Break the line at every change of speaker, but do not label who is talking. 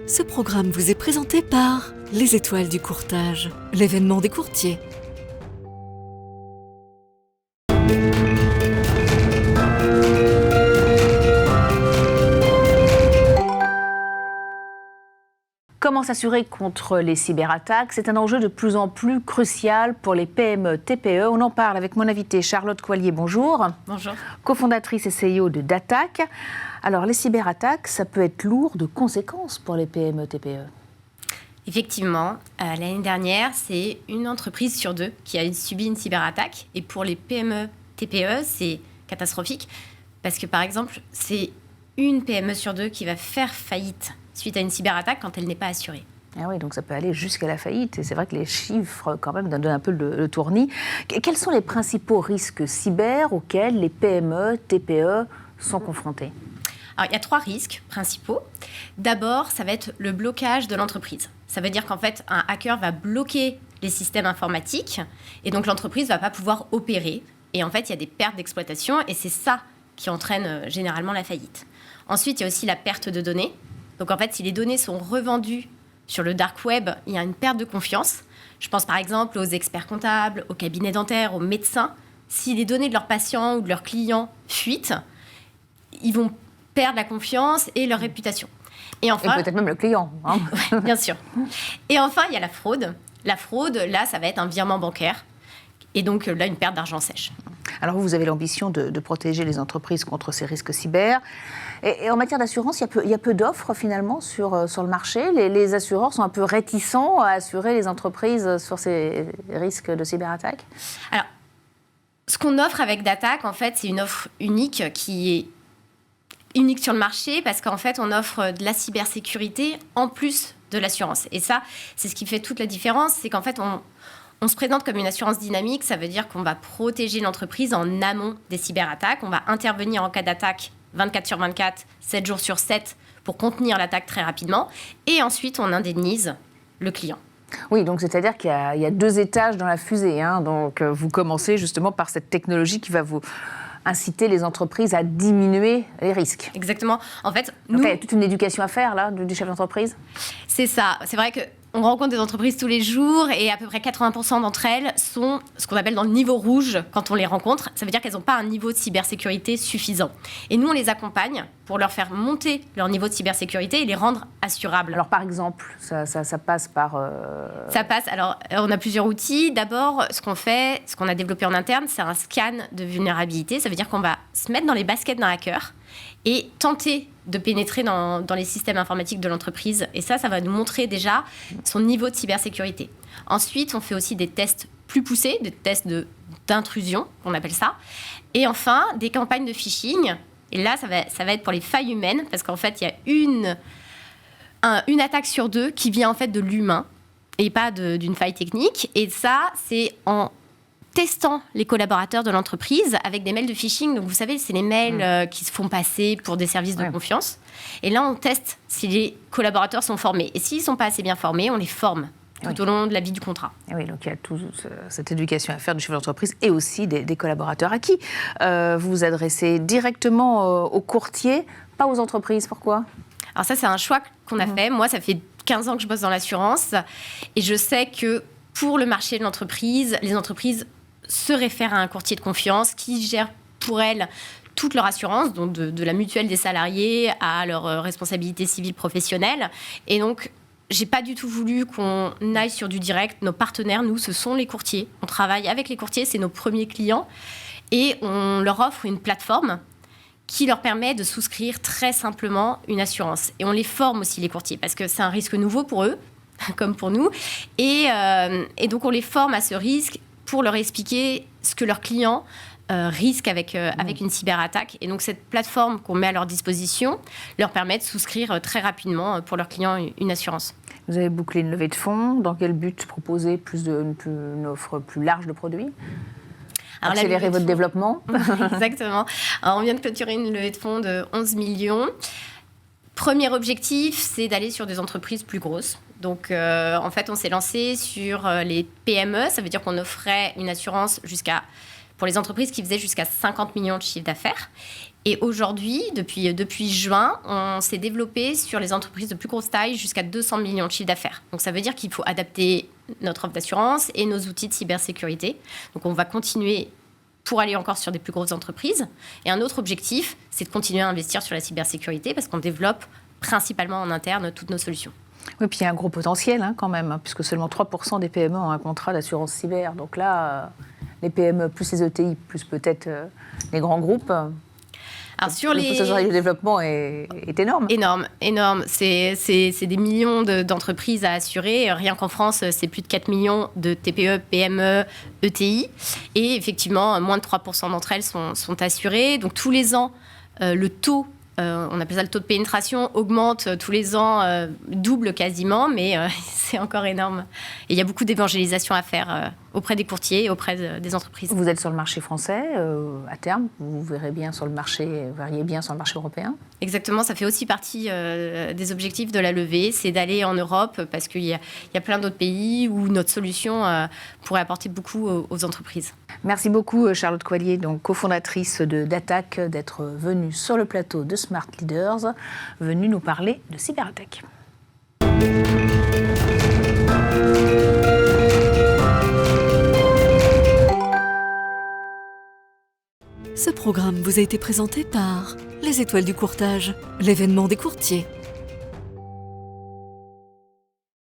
Ce programme vous est présenté par Les Étoiles du Courtage, l'événement des courtiers.
Comment s'assurer contre les cyberattaques? C'est un enjeu de plus en plus crucial pour les PME, TPE. On en parle avec mon invitée Charlotte Coilier. Bonjour.
Bonjour.
Cofondatrice et CEO de Datac. Alors, les cyberattaques, ça peut être lourd de conséquences pour les PME, TPE.
Effectivement, l'année dernière, c'est une entreprise sur deux qui a subi une cyberattaque. Et pour les PME, TPE, c'est catastrophique. Parce que, par exemple, c'est une PME sur deux qui va faire faillite suite à une cyberattaque quand elle n'est pas assurée.
Ah oui, donc ça peut aller jusqu'à la faillite. Et c'est vrai que les chiffres, quand même, donnent un peu le tournis. Quels sont les principaux risques cyber auxquels les PME, TPE sont confrontés?
Alors, il y a 3 risques principaux. D'abord, ça va être le blocage de l'entreprise. Ça veut dire qu'en fait, un hacker va bloquer les systèmes informatiques et donc l'entreprise ne va pas pouvoir opérer. Et en fait, il y a des pertes d'exploitation et c'est ça qui entraîne généralement la faillite. Ensuite, il y a aussi la perte de données. Donc en fait, si les données sont revendues sur le dark web, il y a une perte de confiance. Je pense par exemple aux experts comptables, aux cabinets dentaires, aux médecins. Si les données de leurs patients ou de leurs clients fuitent, ils vont perdre la confiance et leur réputation. Et enfin,
et peut-être même le client. Hein.
Ouais, bien sûr. Et enfin, il y a la fraude. La fraude, là, ça va être un virement bancaire. Et donc là, une perte d'argent sèche.
Alors vous avez l'ambition de protéger les entreprises contre ces risques cyber. Et en matière d'assurance, il y a peu d'offres finalement sur le marché. Les assureurs sont un peu réticents à assurer les entreprises sur ces risques de cyberattaque.
Alors, ce qu'on offre avec Datac, en fait, c'est une offre unique qui est unique sur le marché parce qu'en fait, on offre de la cybersécurité en plus de l'assurance. Et ça, c'est ce qui fait toute la différence, c'est qu'en fait, on se présente comme une assurance dynamique. Ça veut dire qu'on va protéger l'entreprise en amont des cyberattaques. On va intervenir en cas d'attaque 24 sur 24, 7 jours sur 7 pour contenir l'attaque très rapidement. Et ensuite, on indemnise le client.
Oui, donc c'est-à-dire qu'il y a 2 étages dans la fusée. Hein. Donc vous commencez justement par cette technologie qui va vous inciter les entreprises à diminuer les risques.
Exactement. En fait,
donc, il y a toute une éducation à faire là, du chef d'entreprise.
C'est ça. C'est vrai qu'on rencontre des entreprises tous les jours et à peu près 80% d'entre elles sont ce qu'on appelle dans le niveau rouge quand on les rencontre. Ça veut dire qu'elles n'ont pas un niveau de cybersécurité suffisant. Et nous, on les accompagne pour leur faire monter leur niveau de cybersécurité et les rendre assurables.
Alors, par exemple, ça passe par...
Ça passe. Alors, on a plusieurs outils. D'abord, ce qu'on a développé en interne, c'est un scan de vulnérabilité. Ça veut dire qu'on va se mettre dans les baskets d'un hacker et tenter de pénétrer dans les systèmes informatiques de l'entreprise. Et ça va nous montrer déjà son niveau de cybersécurité. Ensuite, on fait aussi des tests plus poussés, des tests d'intrusion, on appelle ça. Et enfin, des campagnes de phishing. Et là, ça va être pour les failles humaines, parce qu'en fait, il y a une attaque sur 2 qui vient en fait de l'humain et pas d'une faille technique. Et ça, c'est en testant les collaborateurs de l'entreprise avec des mails de phishing. Donc, vous savez, c'est les mails qui se font passer pour des services de confiance. Et là, on teste si les collaborateurs sont formés. Et s'ils ne sont pas assez bien formés, on les forme tout au long de la vie du contrat.
Et oui, donc il y a toute cette éducation à faire du chef d'entreprise et aussi des collaborateurs à qui vous vous adressez directement aux courtiers, pas aux entreprises. Pourquoi ?
Alors ça, c'est un choix qu'on a fait. Moi, ça fait 15 ans que je bosse dans l'assurance et je sais que pour le marché de l'entreprise, les entreprises se réfèrent à un courtier de confiance qui gère pour elles toute leur assurance, donc de la mutuelle des salariés à leur responsabilité civile professionnelle. Et donc, j'ai pas du tout voulu qu'on aille sur du direct. Nos partenaires, nous, ce sont les courtiers. On travaille avec les courtiers, c'est nos premiers clients. Et on leur offre une plateforme qui leur permet de souscrire très simplement une assurance. Et on les forme aussi, les courtiers, parce que c'est un risque nouveau pour eux, comme pour nous. Et donc, on les forme à ce risque pour leur expliquer ce que leurs clients risquent avec une cyberattaque. Et donc, cette plateforme qu'on met à leur disposition leur permet de souscrire très rapidement pour leurs clients une assurance.
Vous avez bouclé une levée de fonds. Dans quel but proposer une offre plus large de produits ? Accélérer votre développement.
Exactement. Alors, on vient de clôturer une levée de fonds de 11 millions. Premier objectif, c'est d'aller sur des entreprises plus grosses. Donc, en fait, on s'est lancé sur les PME. Ça veut dire qu'on offrait une assurance pour les entreprises qui faisaient jusqu'à 50 millions de chiffre d'affaires. Et aujourd'hui, depuis juin, on s'est développé sur les entreprises de plus grosse taille jusqu'à 200 millions de chiffre d'affaires. Donc ça veut dire qu'il faut adapter notre offre d'assurance et nos outils de cybersécurité. Donc on va continuer pour aller encore sur des plus grosses entreprises. Et un autre objectif, c'est de continuer à investir sur la cybersécurité parce qu'on développe principalement en interne toutes nos solutions.
Oui, puis il y a un gros potentiel quand même, puisque seulement 3% des PME ont un contrat d'assurance cyber. Donc là, les PME, plus les ETI, plus peut-être les grands groupes,
alors,
le potentiel de développement est énorme.
Énorme. C'est des millions d'entreprises à assurer. Rien qu'en France, c'est plus de 4 millions de TPE, PME, ETI. Et effectivement, moins de 3% d'entre elles sont assurées. Donc tous les ans, le taux, on appelle ça le taux de pénétration, augmente tous les ans, double quasiment, mais c'est encore énorme. Et il y a beaucoup d'évangélisation à faire auprès des courtiers et auprès des entreprises.
Vous êtes sur le marché français, à terme, vous verriez bien sur le marché européen.
Exactement, ça fait aussi partie des objectifs de la levée, c'est d'aller en Europe, parce qu'il y a plein d'autres pays où notre solution pourrait apporter beaucoup aux entreprises.
Merci beaucoup Charlotte Coallier, donc cofondatrice d'Attaque, d'être venue sur le plateau de Smart Leaders, venue nous parler de cyberattaque.
Ce programme vous a été présenté par Les Étoiles du Courtage, l'événement des courtiers.